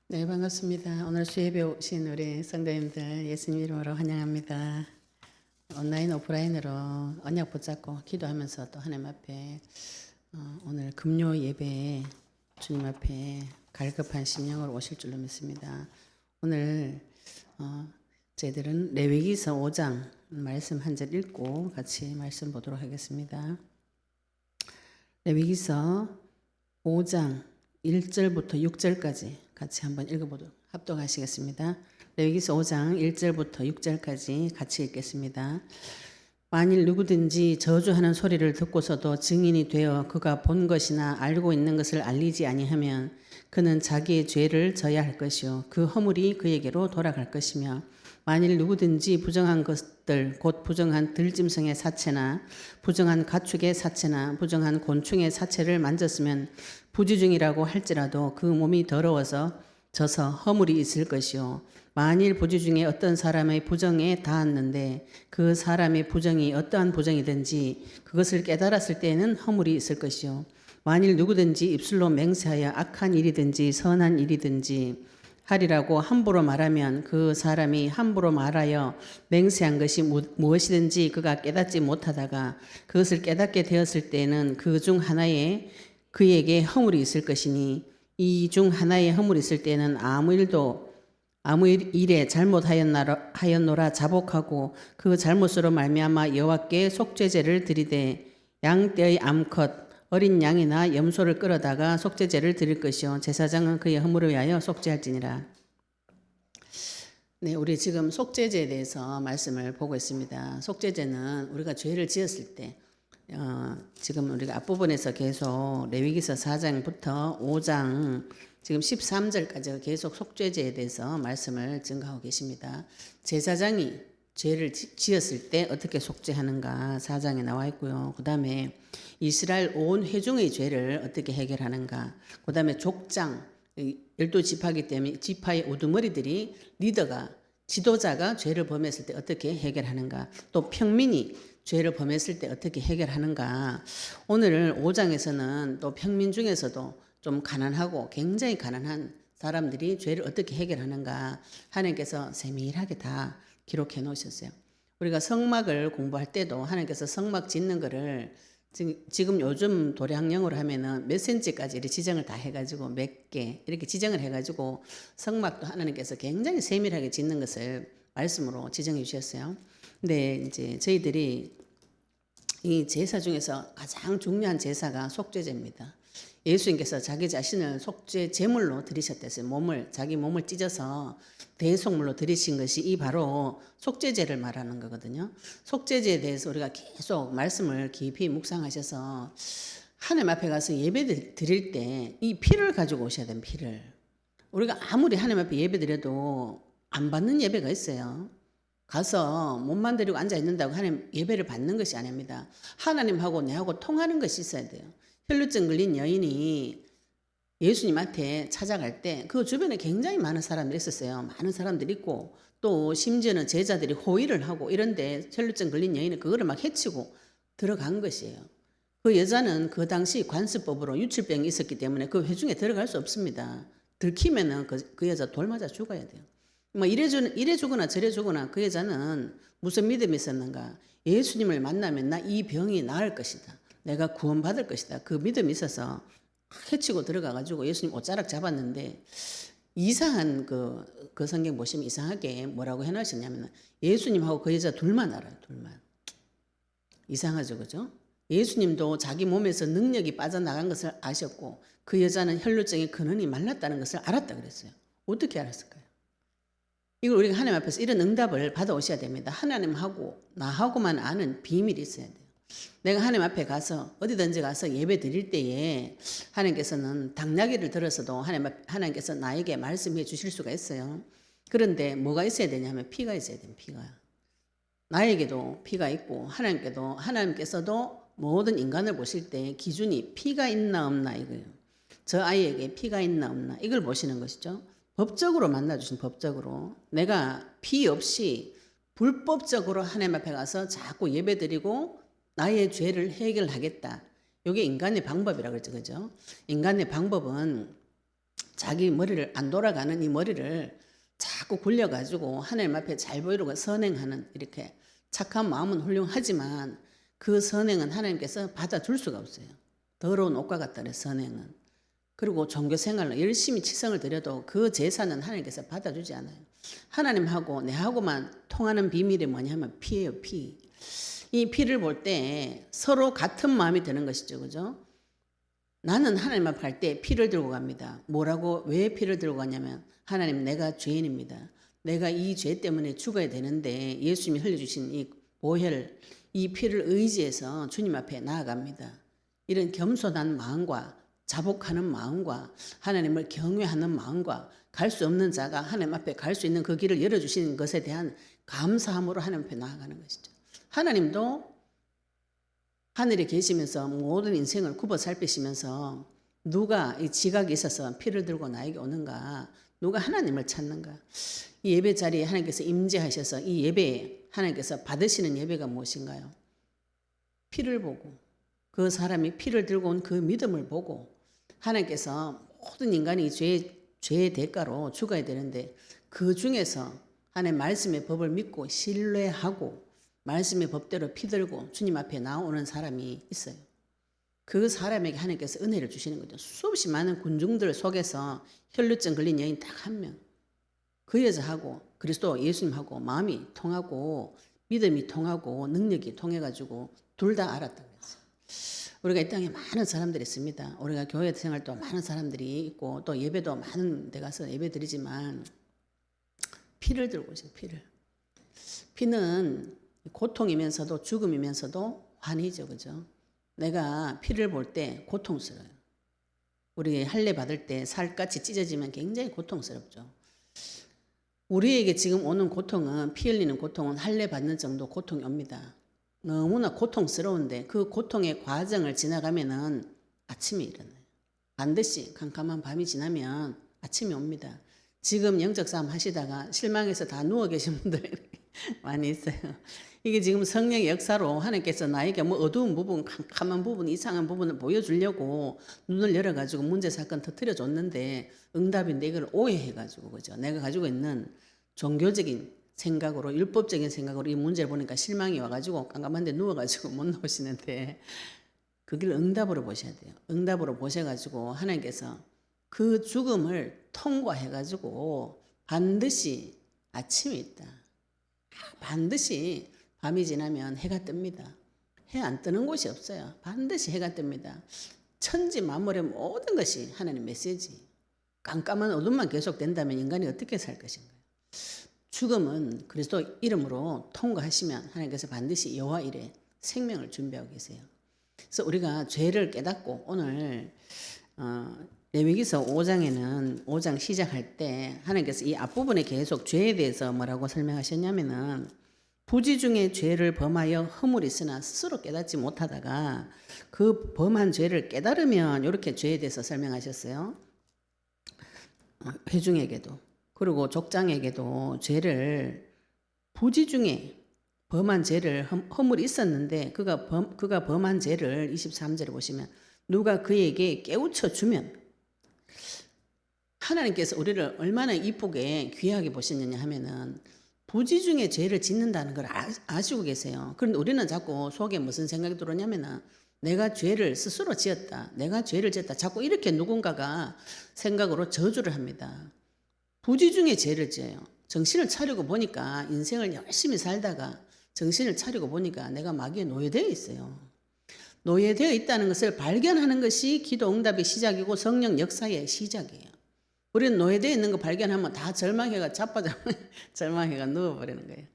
네, 반갑습니다. 오늘 수예배 오신 우리 성도님들 예수님 이름으로 환영합니다. 온라인, 오프라인으로 언약 붙잡고 기도하면서 또 하나님 앞에 오늘 금요 예배에 주님 앞에 갈급한 심령으로 오실 줄로 믿습니다. 오늘 저희들은 레위기서 5장 말씀 한 절 읽고 같이 말씀 보도록 하겠습니다. 레위기서 5장 1절부터 6절까지 같이 한번 읽어보도록 합독하시겠습니다. 레위기서 5장 1절부터 6절까지 같이 읽겠습니다. 만일 누구든지 저주하는 소리를 듣고서도 증인이 되어 그가 본 것이나 알고 있는 것을 알리지 아니하면 그는 자기의 죄를 져야 할 것이요 그 허물이 그에게로 돌아갈 것이며 만일 누구든지 부정한 것들 곧 부정한 들짐승의 사체나 부정한 가축의 사체나 부정한 곤충의 사체를 만졌으면 부지중이라고 할지라도 그 몸이 더러워서 져서 허물이 있을 것이요 만일 부지 중에 어떤 사람의 부정에 닿았는데 그 사람의 부정이 어떠한 부정이든지 그것을 깨달았을 때에는 허물이 있을 것이요 만일 누구든지 입술로 맹세하여 악한 일이든지 선한 일이든지 하리라고 함부로 말하면 그 사람이 함부로 말하여 맹세한 것이 무엇이든지 그가 깨닫지 못하다가 그것을 깨닫게 되었을 때는 그 중 하나에 그에게 허물이 있을 것이니 이 중 하나에 허물이 있을 때는 아무 일에 잘못하였노라 자복하고 그 잘못으로 말미암아 여호와께 속죄제를 드리되 양떼의 암컷 어린 양이나 염소를 끌어다가 속죄제를 드릴 것이요 제사장은 그의 허물을 위하여 속죄할지니라. 네, 우리 지금 속죄제에 대해서 말씀을 보고 있습니다. 속죄제는 우리가 죄를 지었을 때 지금 우리가 앞부분에서 계속 레위기서 4장부터 5장 지금 13절까지 계속 속죄제에 대해서 말씀을 증가하고 계십니다. 제사장이 죄를 지었을 때 어떻게 속죄하는가 4장에 나와 있고요. 그 다음에 이스라엘 온 회중의 죄를 어떻게 해결하는가. 그 다음에 족장 12지파이기 때문에 지파의 우두머리들이 리더가 지도자가 죄를 범했을 때 어떻게 해결하는가. 또 평민이 죄를 범했을 때 어떻게 해결하는가. 오늘 5장에서는 또 평민 중에서도 좀 가난하고 굉장히 가난한 사람들이 죄를 어떻게 해결하는가 하나님께서 세밀하게 다 기록해 놓으셨어요. 우리가 성막을 공부할 때도 하나님께서 성막 짓는 거를 지금 요즘 도량령으로 하면은 몇 센치까지 이렇게 지정을 다 해가지고 몇 개 이렇게 지정을 해가지고 성막도 하나님께서 굉장히 세밀하게 짓는 것을 말씀으로 지정해 주셨어요. 근데 이제 저희들이 이 제사 중에서 가장 중요한 제사가 속죄제입니다. 예수님께서 자기 자신을 속죄 제물로 드리셨댔어요. 자기 몸을 찢어서 대속물로 드리신 것이 이 바로 속죄제를 말하는 거거든요. 속죄제에 대해서 우리가 계속 말씀을 깊이 묵상하셔서 하나님 앞에 가서 예배 드릴 때 이 피를 가지고 오셔야 돼요. 피를. 우리가 아무리 하나님 앞에 예배 드려도 안 받는 예배가 있어요. 가서 몸만 데리고 앉아 있는다고 하나님 예배를 받는 것이 아닙니다. 하나님하고 내하고 통하는 것이 있어야 돼요. 혈루증 걸린 여인이 예수님한테 찾아갈 때 그 주변에 굉장히 많은 사람들이 있었어요. 많은 사람들이 있고 또 심지어는 제자들이 호의를 하고 이런데 혈루증 걸린 여인은 그거를 막 해치고 들어간 것이에요. 그 여자는 그 당시 관습법으로 유출병이 있었기 때문에 그 회중에 들어갈 수 없습니다. 들키면은 그 여자 돌 맞아 죽어야 돼요. 뭐 이래 주거나 저래 주거나 그 여자는 무슨 믿음이 있었는가? 예수님을 만나면 나 이 병이 나을 것이다. 내가 구원받을 것이다. 그 믿음이 있어서 해치고 들어가가지고 예수님 옷자락 잡았는데 이상한 그 성경 보시면 이상하게 뭐라고 해놓으셨냐면 예수님하고 그 여자 둘만 알아요. 둘만. 이상하죠. 그죠? 예수님도 자기 몸에서 능력이 빠져나간 것을 아셨고 그 여자는 혈루증의 근원이 말랐다는 것을 알았다 그랬어요. 어떻게 알았을까요? 이걸 우리가 하나님 앞에서 이런 응답을 받아오셔야 됩니다. 하나님하고 나하고만 아는 비밀이 있어야 돼요. 내가 하나님 앞에 가서 어디든지 가서 예배 드릴 때에 하나님께서는 당나귀를 들어서도 하나님께서 나에게 말씀해 주실 수가 있어요. 그런데 뭐가 있어야 되냐면 피가 있어야 돼요. 피가. 나에게도 피가 있고 하나님께서도 모든 인간을 보실 때 기준이 피가 있나 없나 이거예요. 저 아이에게 피가 있나 없나 이걸 보시는 것이죠. 법적으로 만나주신 법적으로 내가 피 없이 불법적으로 하나님 앞에 가서 자꾸 예배드리고 나의 죄를 해결하겠다. 이게 인간의 방법이라고 그랬죠. 그죠? 인간의 방법은 자기 머리를 안 돌아가는 이 머리를 자꾸 굴려가지고 하나님 앞에 잘 보이려고 선행하는 이렇게 착한 마음은 훌륭하지만 그 선행은 하나님께서 받아줄 수가 없어요. 더러운 옷과 같다는 선행은. 그리고 종교생활로 열심히 치성을 드려도 그 제사는 하나님께서 받아주지 않아요. 하나님하고 내하고만 통하는 비밀이 뭐냐면 피예요, 피. 이 피를 볼 때 서로 같은 마음이 드는 것이죠. 그죠? 나는 하나님 앞에 갈 때 피를 들고 갑니다. 뭐라고, 왜 피를 들고 가냐면 하나님, 내가 죄인입니다. 내가 이 죄 때문에 죽어야 되는데 예수님이 흘려주신 이 보혈, 이 피를 의지해서 주님 앞에 나아갑니다. 이런 겸손한 마음과 자복하는 마음과 하나님을 경외하는 마음과 갈 수 없는 자가 하나님 앞에 갈 수 있는 그 길을 열어주시는 것에 대한 감사함으로 하나님 앞에 나아가는 것이죠. 하나님도 하늘에 계시면서 모든 인생을 굽어 살피시면서 누가 이 지각이 있어서 피를 들고 나에게 오는가, 누가 하나님을 찾는가. 이 예배 자리에 하나님께서 임재하셔서 이 예배에 하나님께서 받으시는 예배가 무엇인가요? 피를 보고 그 사람이 피를 들고 온 그 믿음을 보고 하나님께서 모든 인간이 죄의 대가로 죽어야 되는데 그 중에서 하나님의 말씀의 법을 믿고 신뢰하고 말씀의 법대로 피들고 주님 앞에 나오는 사람이 있어요. 그 사람에게 하나님께서 은혜를 주시는 거죠. 수없이 많은 군중들 속에서 혈루증 걸린 여인 딱 한 명. 그 여자하고 그리스도 예수님하고 마음이 통하고 믿음이 통하고 능력이 통해가지고 둘 다 알았던 거였어요. 우리가 이 땅에 많은 사람들이 있습니다. 우리가 교회 생활도 많은 사람들이 있고 또 예배도 많은 데 가서 예배 드리지만 피를 들고 있어요. 피를. 피는 고통이면서도 죽음이면서도 환희죠. 그죠? 내가 피를 볼 때 고통스러워요. 우리 할례 받을 때 살같이 찢어지면 굉장히 고통스럽죠. 우리에게 지금 오는 고통은, 피 흘리는 고통은 할례 받는 정도 고통이 옵니다. 너무나 고통스러운데 그 고통의 과정을 지나가면은 아침이 일어나요. 반드시 캄캄한 밤이 지나면 아침이 옵니다. 지금 영적 싸움 하시다가 실망해서 다 누워 계신 분들 많이 있어요. 이게 지금 성령의 역사로 하나님께서 나에게 뭐 어두운 부분, 캄캄한 부분, 이상한 부분을 보여주려고 눈을 열어가지고 문제 사건 터뜨려 줬는데 응답인데 이걸 오해해가지고, 그죠? 내가 가지고 있는 종교적인 생각으로, 율법적인 생각으로 이 문제를 보니까 실망이 와가지고 깜깜한데 누워가지고 못 나오시는데 그걸 응답으로 보셔야 돼요. 응답으로 보셔가지고 하나님께서 그 죽음을 통과해가지고 반드시 아침이 있다. 반드시 밤이 지나면 해가 뜹니다. 해 안 뜨는 곳이 없어요. 반드시 해가 뜹니다. 천지 만물의 모든 것이 하나님 메시지. 깜깜한 어둠만 계속된다면 인간이 어떻게 살 것인가요? 죽음은 그리스도 이름으로 통과하시면 하나님께서 반드시 여호와 이래 생명을 준비하고 계세요. 그래서 우리가 죄를 깨닫고 오늘 레위기서 5장에는 5장 시작할 때 하나님께서 이 앞부분에 계속 죄에 대해서 뭐라고 설명하셨냐면은 부지 중에 죄를 범하여 허물이 있으나 스스로 깨닫지 못하다가 그 범한 죄를 깨달으면 이렇게 죄에 대해서 설명하셨어요. 회중에게도 그리고 족장에게도 죄를 부지 중에 범한 죄를 허물이 있었는데 그가 범한 죄를 23절에 보시면 누가 그에게 깨우쳐 주면 하나님께서 우리를 얼마나 이쁘게 귀하게 보시느냐 하면은 부지 중에 죄를 짓는다는 걸 아시고 계세요. 그런데 우리는 자꾸 속에 무슨 생각이 들어오냐면은 내가 죄를 스스로 지었다. 내가 죄를 지었다. 자꾸 이렇게 누군가가 생각으로 저주를 합니다. 부지 중에 죄를 지어요. 정신을 차리고 보니까 인생을 열심히 살다가 정신을 차리고 보니까 내가 마귀에 노예되어 있어요. 노예되어 있다는 것을 발견하는 것이 기도 응답의 시작이고 성령 역사의 시작이에요. 우리는 노예되어 있는 거 발견하면 다 절망해가 절망해가 누워버리는 거예요.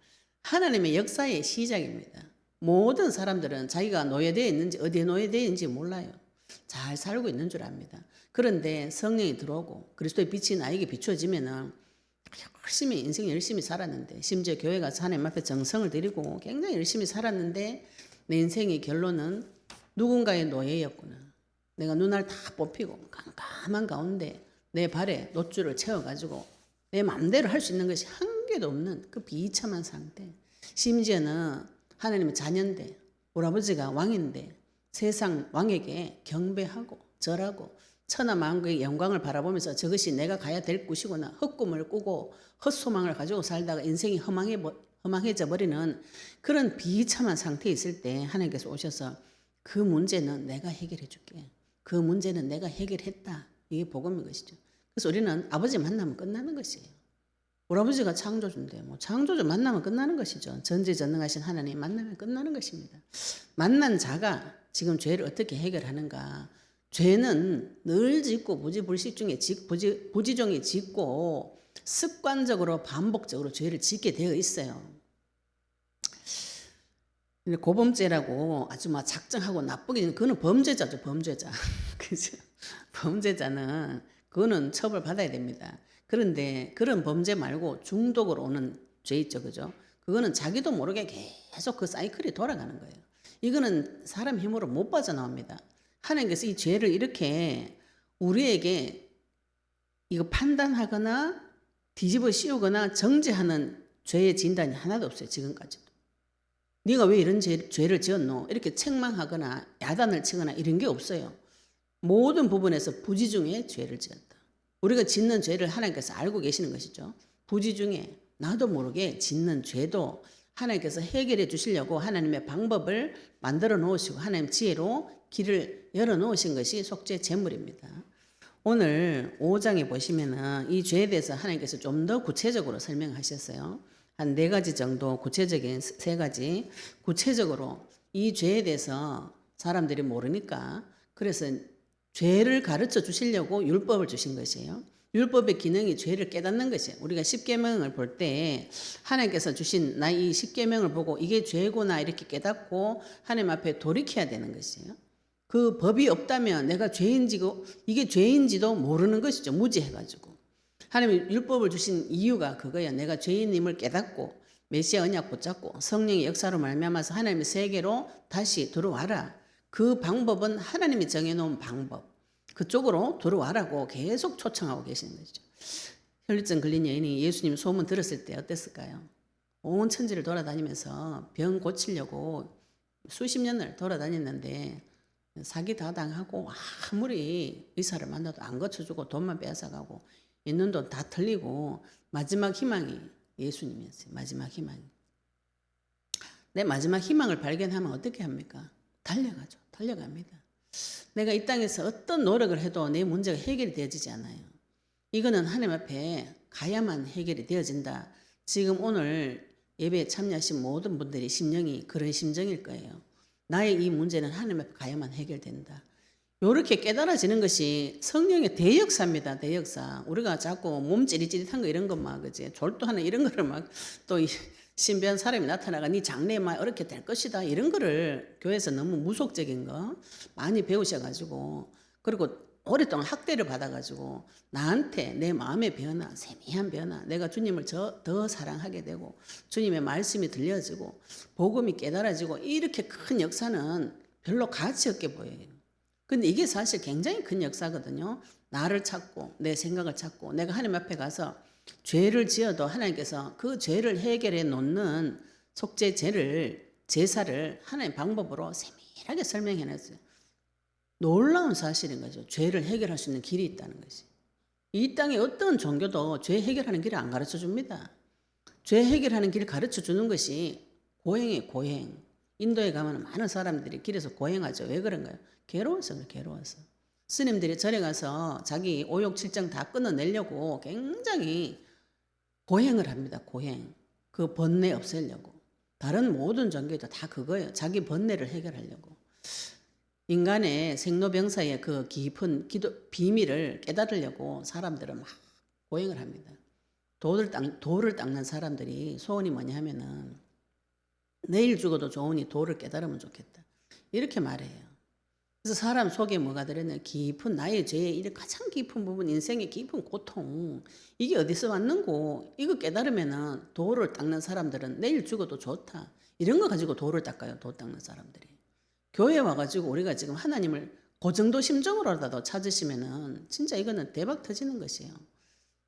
하나님의 역사의 시작입니다. 모든 사람들은 자기가 노예되어 있는지 어디에 노예되어 있는지 몰라요. 잘 살고 있는 줄 압니다. 그런데 성령이 들어오고 그리스도의 빛이 나에게 비추어지면은 열심히 인생 열심히 살았는데 심지어 교회 가서 하나님 앞에 정성을 드리고 굉장히 열심히 살았는데 내 인생의 결론은 누군가의 노예였구나. 내가 눈알 다 뽑히고 깜깜한 가운데 내 발에 놋줄을 채워가지고 내 마음대로 할 수 있는 것이 한 개도 없는 그 비참한 상태. 심지어는 하나님의 자녀인데 우리 아버지가 왕인데 세상 왕에게 경배하고 절하고 천하 만국의 영광을 바라보면서 저것이 내가 가야 될 곳이구나. 헛꿈을 꾸고 헛소망을 가지고 살다가 인생이 허망해져 버리는 그런 비참한 상태에 있을 때 하나님께서 오셔서 그 문제는 내가 해결해 줄게. 그 문제는 내가 해결했다. 이게 복음인 것이죠. 그래서 우리는 아버지 만나면 끝나는 것이에요. 우리 아버지가 창조주인데 뭐 창조주 만나면 끝나는 것이죠. 전지전능하신 하나님 만나면 끝나는 것입니다. 만난 자가 지금 죄를 어떻게 해결하는가. 죄는 늘 짓고 부지중에 짓고 습관적으로 반복적으로 죄를 짓게 되어 있어요. 근데 고범죄라고 아주 막 작정하고 나쁘게 그거는 범죄자죠, 범죄자. 그죠? 범죄자는 그거는 처벌 받아야 됩니다. 그런데 그런 범죄 말고 중독으로 오는 죄 있죠, 그죠? 그거는 자기도 모르게 계속 그 사이클이 돌아가는 거예요. 이거는 사람 힘으로 못 빠져나옵니다. 하나님께서 이 죄를 이렇게 우리에게 이거 판단하거나 뒤집어 씌우거나 정죄하는 죄의 진단이 하나도 없어요, 지금까지도. 네가 왜 이런 죄를 지었노? 이렇게 책망하거나 야단을 치거나 이런 게 없어요. 모든 부분에서 부지중에 죄를 지었다. 우리가 짓는 죄를 하나님께서 알고 계시는 것이죠. 부지중에 나도 모르게 짓는 죄도 하나님께서 해결해 주시려고 하나님의 방법을 만들어 놓으시고 하나님 지혜로 길을 열어 놓으신 것이 속죄 제물입니다. 오늘 5장에 보시면은 이 죄에 대해서 하나님께서 좀 더 구체적으로 설명하셨어요. 한 4가지 정도 구체적인 3가지 구체적으로 이 죄에 대해서 사람들이 모르니까 그래서 죄를 가르쳐 주시려고 율법을 주신 것이에요. 율법의 기능이 죄를 깨닫는 것이에요. 우리가 십계명을 볼 때 하나님께서 주신 나 이 십계명을 보고 이게 죄구나 이렇게 깨닫고 하나님 앞에 돌이켜야 되는 것이에요. 그 법이 없다면 내가 죄인지고 이게 죄인지도 모르는 것이죠. 무지해가지고. 하나님이 율법을 주신 이유가 그거예요. 내가 죄인임을 깨닫고 메시아 언약 붙잡고 성령의 역사로 말미암아서 하나님의 세계로 다시 들어와라. 그 방법은 하나님이 정해놓은 방법. 그쪽으로 들어와라고 계속 초청하고 계시는 것이죠. 혈류증 걸린 여인이 예수님 소문 들었을 때 어땠을까요? 온 천지를 돌아다니면서 병 고치려고 수십 년을 돌아다녔는데 사기 다 당하고 아무리 의사를 만나도 안 고쳐주고 돈만 빼앗아가고 있는 돈 다 털리고 마지막 희망이 예수님이었어요. 마지막 희망이. 내 마지막 희망을 발견하면 어떻게 합니까? 달려가죠. 달려갑니다. 내가 이 땅에서 어떤 노력을 해도 내 문제가 해결이 되어지지 않아요. 이거는 하나님 앞에 가야만 해결이 되어진다. 지금 오늘 예배에 참여하신 모든 분들이 심령이 그런 심정일 거예요. 나의 이 문제는 하나님 앞에 가야만 해결된다. 이렇게 깨달아지는 것이 성령의 대역사입니다. 대역사. 우리가 자꾸 몸 찌릿찌릿한 거 이런 것만 그지 졸도하는 이런 거를 막 또 신비한 사람이 나타나가 네 장래에 막 이렇게 될 것이다 이런 거를 교회에서 너무 무속적인 거 많이 배우셔가지고 그리고 오랫동안 학대를 받아가지고 나한테 내 마음의 변화, 세미한 변화, 내가 주님을 더 사랑하게 되고 주님의 말씀이 들려지고 복음이 깨달아지고 이렇게 큰 역사는 별로 가치 없게 보여요. 근데 이게 사실 굉장히 큰 역사거든요. 나를 찾고 내 생각을 찾고 내가 하나님 앞에 가서 죄를 지어도 하나님께서 그 죄를 해결해 놓는 속죄 제사를 하나님 방법으로 세밀하게 설명해 놨어요. 놀라운 사실인 거죠. 죄를 해결할 수 있는 길이 있다는 것이. 이 땅에 어떤 종교도 죄 해결하는 길을 안 가르쳐 줍니다. 죄 해결하는 길을 가르쳐 주는 것이 고행이에요. 고행. 인도에 가면 많은 사람들이 길에서 고행하죠. 왜 그런가요? 괴로워서 그래요. 괴로워서. 스님들이 절에 가서 자기 오욕 칠정 다 끊어내려고 굉장히 고행을 합니다. 고행. 그 번뇌 없애려고. 다른 모든 종교도 다 그거예요. 자기 번뇌를 해결하려고. 인간의 생로병사의 그 깊은 비밀을 깨달으려고 사람들은 막 고행을 합니다. 돌을 닦는 사람들이 소원이 뭐냐 하면은 내일 죽어도 좋으니 돌을 깨달으면 좋겠다. 이렇게 말해요. 그래서 사람 속에 뭐가 들었냐 깊은 나의 죄의 이 가장 깊은 부분 인생의 깊은 고통 이게 어디서 왔는고 이거 깨달으면은 돌을 닦는 사람들은 내일 죽어도 좋다. 이런 거 가지고 돌을 닦아요. 돌 닦는 사람들이. 교회 와가지고 우리가 지금 하나님을 그 정도 심정으로라도 찾으시면은 진짜 이거는 대박 터지는 것이에요.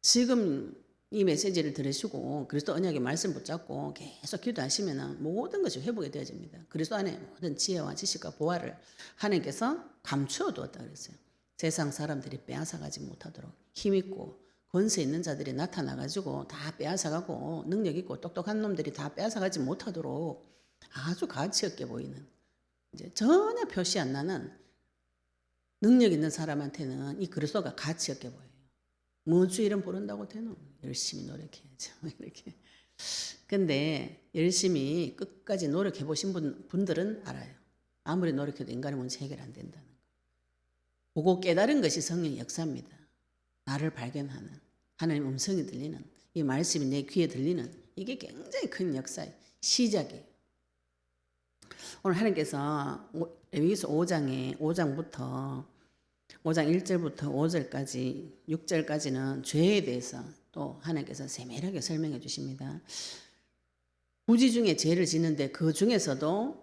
지금 이 메시지를 들으시고 그리스도 언약의 말씀 붙잡고 계속 기도하시면은 모든 것이 회복이 되어집니다. 그리스도 안에 모든 지혜와 지식과 보화를 하나님께서 감추어 두었다 그랬어요. 세상 사람들이 빼앗아가지 못하도록 힘있고 권세 있는 자들이 나타나가지고 다 빼앗아가고 능력 있고 똑똑한 놈들이 다 빼앗아가지 못하도록 아주 가치 없게 보이는 이제 전혀 표시 안 나는 능력 있는 사람한테는 이 그리스도가 가치 없게 보여요. 뭐주 이름 부른다고 되노? 열심히 노력해야죠. 이렇게. 근데 열심히 끝까지 노력해 보신 분들은 알아요. 아무리 노력해도 인간의 문제 해결 안 된다는 거. 보고 깨달은 것이 성령의 역사입니다. 나를 발견하는 하나님 음성이 들리는 이 말씀이 내 귀에 들리는 이게 굉장히 큰 역사의 시작이에요. 오늘 하나님께서 레위기서 5장부터 5장 1절부터 5절까지 6절까지는 죄에 대해서 또 하나님께서 세밀하게 설명해 주십니다. 부지 중에 죄를 짓는데 그 중에서도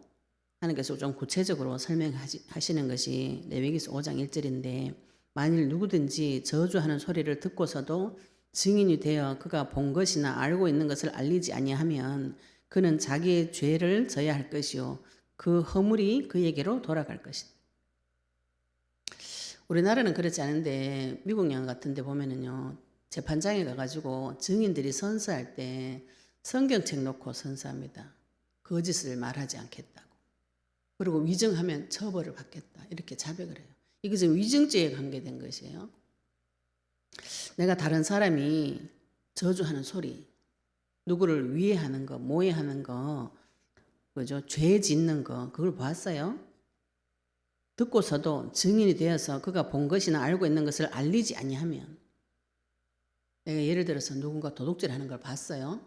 하나님께서 좀 구체적으로 설명하시는 것이 레위기서 5장 1절인데 만일 누구든지 저주하는 소리를 듣고서도 증인이 되어 그가 본 것이나 알고 있는 것을 알리지 아니하면 그는 자기의 죄를 져야 할 것이요 그 허물이 그에게로 돌아갈 것이다. 우리나라는 그렇지 않은데 미국 영화 같은 데 보면은요 재판장에 가가지고 증인들이 선서할 때 성경책 놓고 선서합니다. 거짓을 말하지 않겠다고. 그리고 위증하면 처벌을 받겠다. 이렇게 자백을 해요. 이게 지금 위증죄에 관계된 것이에요. 내가 다른 사람이 저주하는 소리, 누구를 위해하는 거, 모해하는 거, 그죠? 죄 짓는 거, 그걸 봤어요. 듣고서도 증인이 되어서 그가 본 것이나 알고 있는 것을 알리지 아니하면, 내가 예를 들어서 누군가 도둑질하는 걸 봤어요.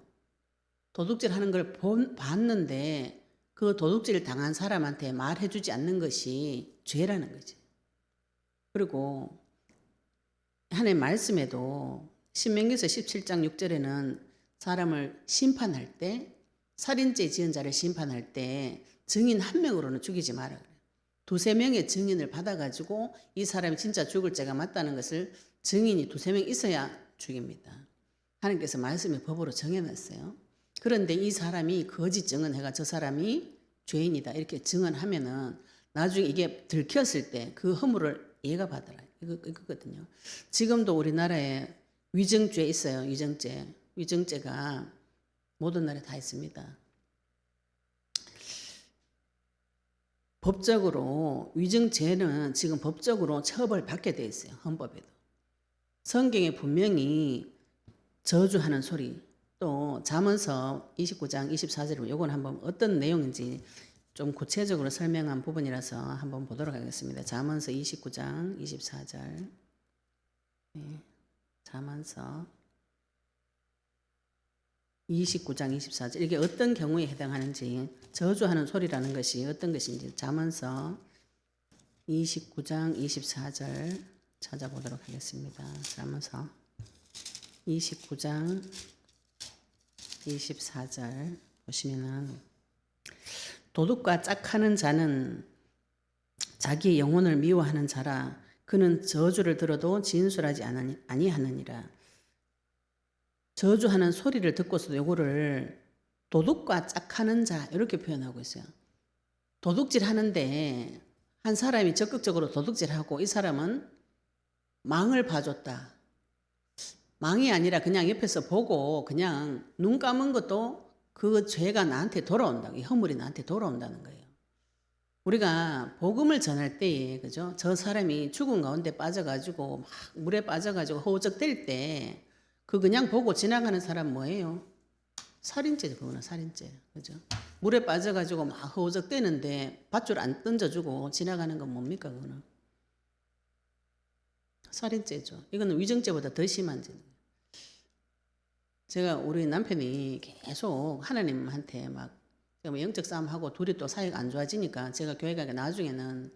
도둑질하는 걸 봤는데 그 도둑질 당한 사람한테 말해주지 않는 것이 죄라는 거지. 그리고 하나님의 말씀에도 신명기서 17장 6절에는 사람을 심판할 때 살인죄 지은 자를 심판할 때 증인 한 명으로는 죽이지 마라 그래요. 두세 명의 증인을 받아가지고 이 사람이 진짜 죽을 죄가 맞다는 것을 증인이 두세 명 있어야 죽입니다. 하나님께서 말씀의 법으로 정해놨어요. 그런데 이 사람이 거짓 증언해가 저 사람이 죄인이다 이렇게 증언하면은 나중에 이게 들켰을 때 그 허물을 얘가 받아라 이거거든요. 지금도 우리나라에 위증죄 있어요. 위증죄가 모든 나라에 다 있습니다. 법적으로 위증죄는 지금 법적으로 처벌받게 돼 있어요. 헌법에도. 성경에 분명히 저주하는 소리 또 잠언서 29장 24절을 요건 한번 어떤 내용인지 좀 구체적으로 설명한 부분이라서 한번 보도록 하겠습니다. 잠언서 29장 24절. 네, 잠언서 29장 24절. 이게 어떤 경우에 해당하는지 저주하는 소리라는 것이 어떤 것인지 잠언서 29장 24절 찾아보도록 하겠습니다. 잠언서 29장 24절 보시면은 도둑과 짝하는 자는 자기의 영혼을 미워하는 자라 그는 저주를 들어도 진술하지 아니하느니라. 저주하는 소리를 듣고서도 요거를 도둑과 짝하는 자 이렇게 표현하고 있어요. 도둑질 하는데 한 사람이 적극적으로 도둑질하고 이 사람은 망을 봐줬다. 망이 아니라 그냥 옆에서 보고 그냥 눈 감은 것도 그 죄가 나한테 돌아온다. 이 허물이 나한테 돌아온다는 거예요. 우리가 복음을 전할 때에 그죠? 저 사람이 죽은 가운데 빠져가지고 막 물에 빠져가지고 허우적댈 때 그 그냥 보고 지나가는 사람 뭐예요? 살인죄죠. 그거는 살인죄. 그죠? 물에 빠져가지고 막 허우적대는데 밧줄 안 던져주고 지나가는 건 뭡니까? 그거는 살인죄죠. 이거는 위증죄보다 더 심한 죄예요. 제가 우리 남편이 계속 하나님한테 막 영적 싸움하고 둘이 또 사이가 안 좋아지니까 제가 교회 가니까 나중에는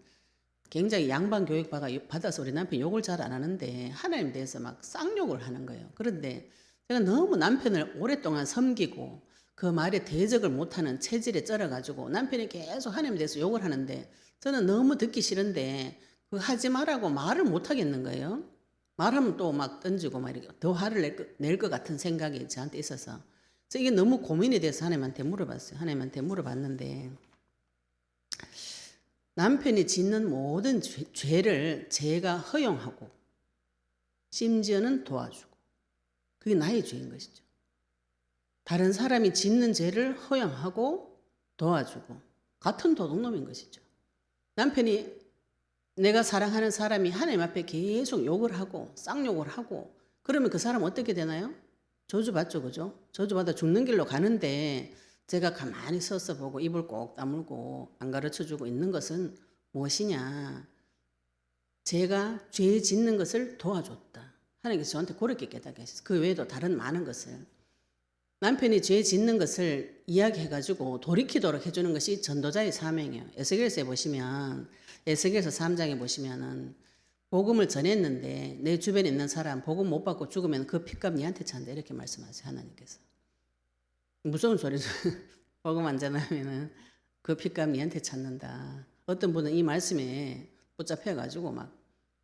굉장히 양반 교육 받아서 우리 남편이 욕을 잘 안 하는데 하나님에 대해서 막 쌍욕을 하는 거예요. 그런데 제가 너무 남편을 오랫동안 섬기고 그 말에 대적을 못하는 체질에 쩔어가지고 남편이 계속 하나님에 대해서 욕을 하는데 저는 너무 듣기 싫은데 그 하지 말라고 말을 못 하겠는 거예요. 말하면 또 막 던지고 막 이렇게 더 화를 낼 것 같은 생각이 저한테 있어서 그래서 이게 너무 고민이 돼서 하나님한테 물어봤어요. 하나님한테 물어봤는데 남편이 짓는 모든 죄를 제가 허용하고 심지어는 도와주고 그게 나의 죄인 것이죠. 다른 사람이 짓는 죄를 허용하고 도와주고 같은 도둑놈인 것이죠. 남편이 내가 사랑하는 사람이 하나님 앞에 계속 욕을 하고 쌍욕을 하고 그러면 그 사람 어떻게 되나요? 저주받죠, 그죠? 저주받아 죽는 길로 가는데 제가 가만히 서서 보고 입을 꼭 다물고 안 가르쳐주고 있는 것은 무엇이냐? 제가 죄 짓는 것을 도와줬다. 하나님께서 저한테 그렇게 깨닫게 하셨어요. 그 외에도 다른 많은 것을. 남편이 죄 짓는 것을 이야기해가지고 돌이키도록 해주는 것이 전도자의 사명이에요. 에스겔서에 보시면, 에스겔서 3장에 보시면은 복음을 전했는데 내 주변에 있는 사람 복음 못 받고 죽으면 그 핏값 니한테 찬다 이렇게 말씀하세요. 하나님께서. 무서운 소리죠. 복음 안 전하면은 그 핏값 니한테 찾는다. 어떤 분은 이 말씀에 붙잡혀가지고 막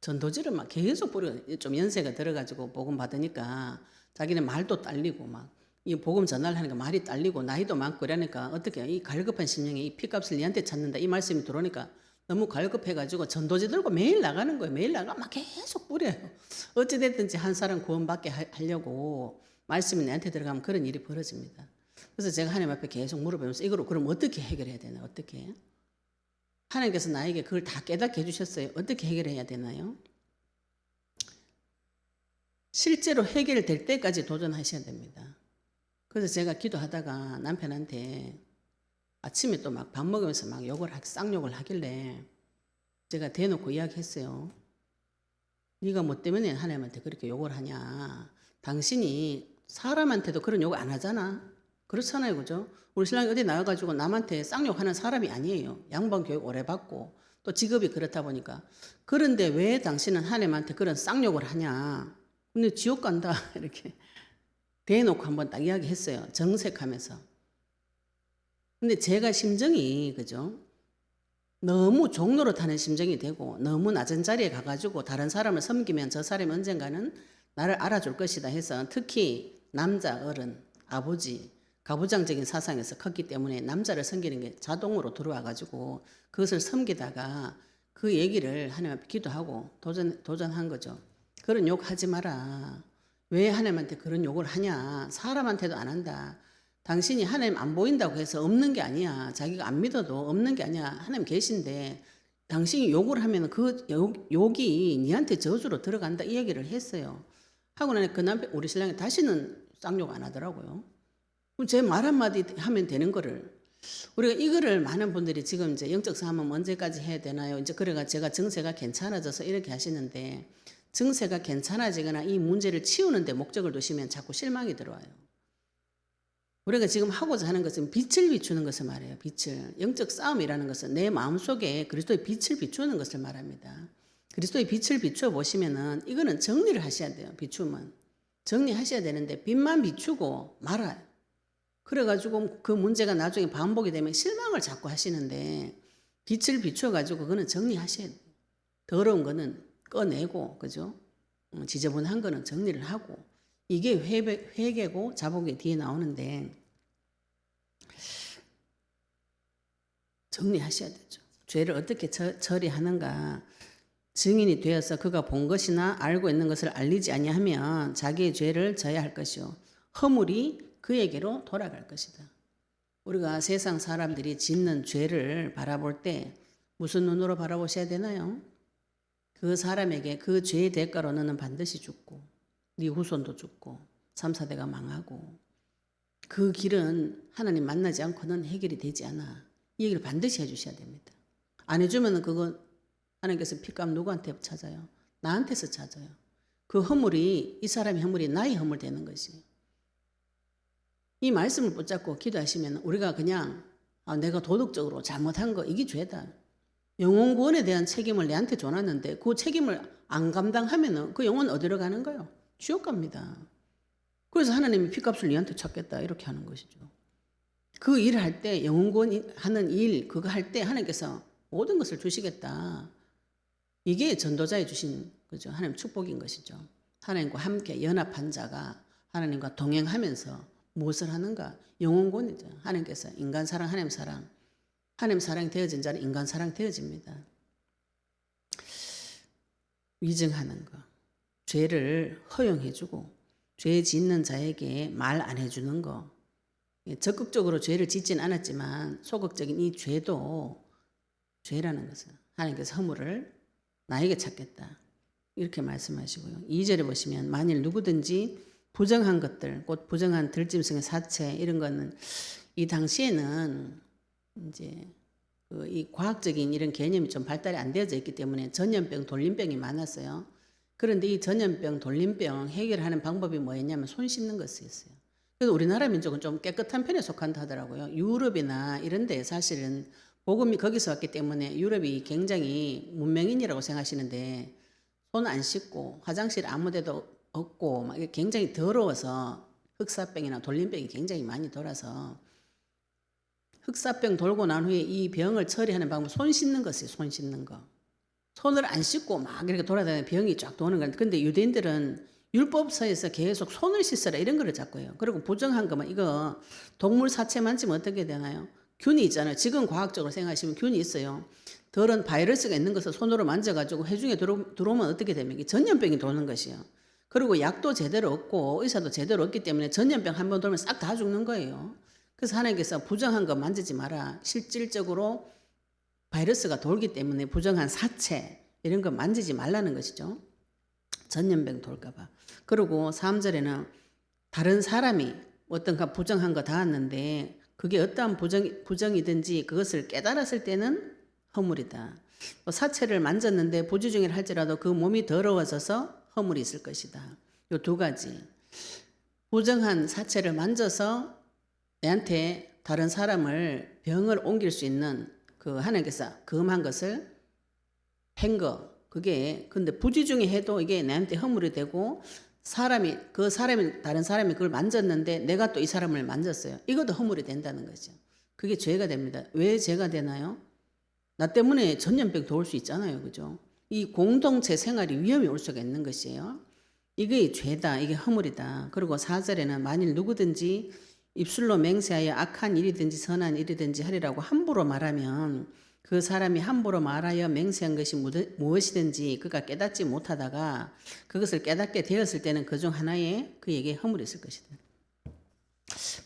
전도지를 막 계속 뿌려 좀 연세가 들어가지고 복음 받으니까 자기는 말도 딸리고 막 이 복음 전하려 하니까 말이 딸리고 나이도 많고 이러니까 어떻게 이 갈급한 심령에 이 핏값을 니한테 찾는다 이 말씀이 들어오니까 너무 갈급해가지고 전도지 들고 매일 나가는 거예요. 매일 나가 막 계속 뿌려요. 어찌됐든지 한 사람 구원받게 하려고 말씀이 내한테 들어가면 그런 일이 벌어집니다. 그래서 제가 하나님 앞에 계속 물어보면서 이걸 그럼 어떻게 해결해야 되나 어떻게? 하나님께서 나에게 그걸 다 깨닫게 해주셨어요. 어떻게 해결해야 되나요? 실제로 해결될 때까지 도전하셔야 됩니다. 그래서 제가 기도하다가 남편한테 아침에 또 막 밥 먹으면서 막 쌍욕을 하길래 제가 대놓고 이야기했어요. 네가 뭐 때문에 하나님한테 그렇게 욕을 하냐. 당신이 사람한테도 그런 욕을 안 하잖아. 그렇잖아요. 그죠? 우리 신랑이 어디 나와가지고 남한테 쌍욕하는 사람이 아니에요. 양반 교육 오래 받고 또 직업이 그렇다 보니까. 그런데 왜 당신은 하나님한테 그런 쌍욕을 하냐. 근데 지옥 간다. 이렇게 대놓고 한번 딱 이야기했어요. 정색하면서. 근데 제가 심정이 그죠? 너무 종로로 타는 심정이 되고 너무 낮은 자리에 가가지고 다른 사람을 섬기면 저 사람이 언젠가는 나를 알아줄 것이다 해서 특히 남자 어른, 아버지, 가부장적인 사상에서 컸기 때문에 남자를 섬기는 게 자동으로 들어와가지고 그것을 섬기다가 그 얘기를 하나님 앞에 기도하고 도전한 거죠. 그런 욕 하지 마라. 왜 하나님한테 그런 욕을 하냐. 사람한테도 안 한다. 당신이 하나님 안 보인다고 해서 없는 게 아니야. 자기가 안 믿어도 없는 게 아니야. 하나님 계신데 당신이 욕을 하면 그 욕이 니한테 저주로 들어간다 이 얘기를 했어요. 하고 나니 그 남편 우리 신랑이 다시는 쌍욕 안 하더라고요. 제 말 한마디 하면 되는 거를 우리가 이거를 많은 분들이 지금 이제 영적 싸움은 언제까지 해야 되나요? 이제 그래가 제가 정세가 괜찮아져서 이렇게 하시는데 정세가 괜찮아지거나 이 문제를 치우는 데 목적을 두시면 자꾸 실망이 들어와요. 우리가 지금 하고자 하는 것은 빛을 비추는 것을 말해요. 빛을. 영적 싸움이라는 것은 내 마음속에 그리스도의 빛을 비추는 것을 말합니다. 그리스도의 빛을 비추어 보시면은 이거는 정리를 하셔야 돼요. 비추면. 정리하셔야 되는데 빛만 비추고 말아요. 그래가지고 그 문제가 나중에 반복이 되면 실망을 자꾸 하시는데 빛을 비추어가지고 그거는 정리하셔야 돼요. 더러운 거는 꺼내고, 그죠? 지저분한 거는 정리를 하고 이게 회개고 자복이 뒤에 나오는데 정리하셔야 되죠. 죄를 어떻게 처리하는가. 증인이 되어서 그가 본 것이나 알고 있는 것을 알리지 아니하면 자기의 죄를 져야 할 것이요 허물이 그에게로 돌아갈 것이다. 우리가 세상 사람들이 짓는 죄를 바라볼 때 무슨 눈으로 바라보셔야 되나요? 그 사람에게 그 죄의 대가로 너는 반드시 죽고 네 후손도 죽고 3, 4대가 망하고 그 길은 하나님 만나지 않고는 해결이 되지 않아. 이 얘기를 반드시 해주셔야 됩니다. 안 해주면 그건 하나님께서 핏값 누구한테 찾아요? 나한테서 찾아요. 그 허물이 이 사람의 허물이 나의 허물 되는 것이에요. 이 말씀을 붙잡고 기도하시면 우리가 그냥 내가 도덕적으로 잘못한 거 이게 죄다. 영혼 구원에 대한 책임을 내한테 줘놨는데 그 책임을 안 감당하면 그 영혼 어디로 가는 거예요? 지옥 갑니다. 그래서 하나님이 핏값을 니한테 찾겠다 이렇게 하는 것이죠. 그 일을 할 때 영혼 구원하는 일 그거 할 때 하나님께서 모든 것을 주시겠다. 이게 전도자에 주신 거죠. 하나님 축복인 것이죠. 하나님과 함께 연합한 자가 하나님과 동행하면서 무엇을 하는가? 영혼 구원이죠. 하나님께서 인간 사랑, 하나님 사랑 하나님 사랑 되어진 자는 인간 사랑 되어집니다. 위증하는 거, 죄를 허용해주고 죄 짓는 자에게 말 안 해주는 거, 적극적으로 죄를 짓진 않았지만 소극적인 이 죄도 죄라는 것은 하나님께서 허물을 나에게 찾겠다 이렇게 말씀하시고요. 2절에 보시면 만일 누구든지 부정한 것들, 곧 부정한 들짐승의 사체 이런 거는 이 당시에는 이제 이 과학적인 이런 개념이 좀 발달이 안 되어져 있기 때문에 전염병, 돌림병이 많았어요. 그런데 이 전염병, 돌림병 해결하는 방법이 뭐였냐면 손 씻는 것이었어요. 그래서 우리나라 민족은 좀 깨끗한 편에 속한다 하더라고요. 유럽이나 이런 데 사실은 복음이 거기서 왔기 때문에 유럽이 굉장히 문명인이라고 생각하시는데 손 안 씻고 화장실 아무 데도 없고 막 굉장히 더러워서 흑사병이나 돌림병이 굉장히 많이 돌아서 흑사병 돌고 난 후에 이 병을 처리하는 방법 손 씻는 것이에요. 손 씻는 거. 손을 안 씻고 막 이렇게 돌아다니는 병이 쫙 도는 건데 근데 유대인들은 율법서에서 계속 손을 씻어라 이런 거를 자꾸 해요. 그리고 부정한 거만 이거 동물 사체 만지면 어떻게 되나요? 균이 있잖아요. 지금 과학적으로 생각하시면 균이 있어요. 덜은 바이러스가 있는 것을 손으로 만져가지고 해중에 들어오면 어떻게 됩니까? 전염병이 도는 것이요. 그리고 약도 제대로 없고 의사도 제대로 없기 때문에 전염병 한 번 돌면 싹 다 죽는 거예요. 그래서 하나님께서 부정한 거 만지지 마라. 실질적으로 바이러스가 돌기 때문에 부정한 사체 이런 거 만지지 말라는 것이죠. 전염병 돌까 봐. 그리고 3절에는 다른 사람이 어떤가 부정한 거 닿았는데 그게 어떠한 부정이든지 그것을 깨달았을 때는 허물이다. 사체를 만졌는데 부지중일 할지라도 그 몸이 더러워져서 허물이 있을 것이다. 이 두 가지. 부정한 사체를 만져서 내한테 다른 사람을 병을 옮길 수 있는 그 하나님께서 금한 것을 한 거. 그게 근데 부지중에 해도 이게 내한테 허물이 되고 다른 사람이 그걸 만졌는데 내가 또 이 사람을 만졌어요. 이것도 허물이 된다는 거죠. 그게 죄가 됩니다. 왜 죄가 되나요? 나 때문에 전염병 도올 수 있잖아요. 그죠? 이 공동체 생활이 위험이 올 수가 있는 것이에요. 이게 죄다. 이게 허물이다. 그리고 4절에는 만일 누구든지 입술로 맹세하여 악한 일이든지 선한 일이든지 하리라고 함부로 말하면 그 사람이 함부로 말하여 맹세한 것이 무엇이든지 그가 깨닫지 못하다가 그것을 깨닫게 되었을 때는 그중 하나에 그에게 허물이 있을 것이다.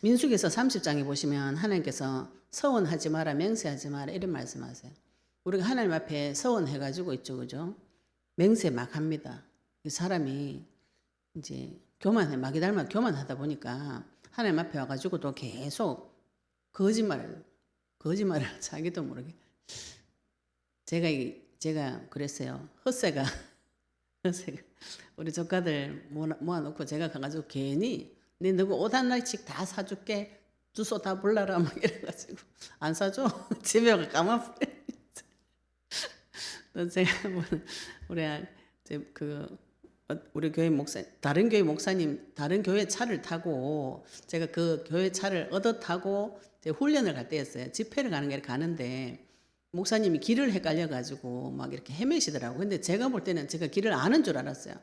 민수기서 30장에 보시면 하나님께서 서원하지 마라, 맹세하지 마라 이런 말씀하세요. 우리가 하나님 앞에 서원해가지고 있죠, 그죠? 맹세 막 합니다. 이 사람이 이제 마귀 닮아 교만하다 보니까 하나님 앞에 와가지고도 계속 거짓말을 자기도 모르게. 제가 그랬어요. 헛새가 우리 조카들 모아놓고 제가 가가지고 괜히 네 너가 옷 하나씩 다 사줄게 주소 다 불러라 막 이래가지고 안 사줘. 집에 가 까마버려. 또 제가 우리 교회 다른 교회 목사님 다른 교회 차를 타고 제가 그 교회 차를 얻어 타고 훈련을 갈 때였어요. 집회를 가는 게 가는데 목사님이 길을 헷갈려가지고 막 이렇게 헤매시더라고요. 근데 제가 볼 때는 제가 길을 아는 줄 알았어요.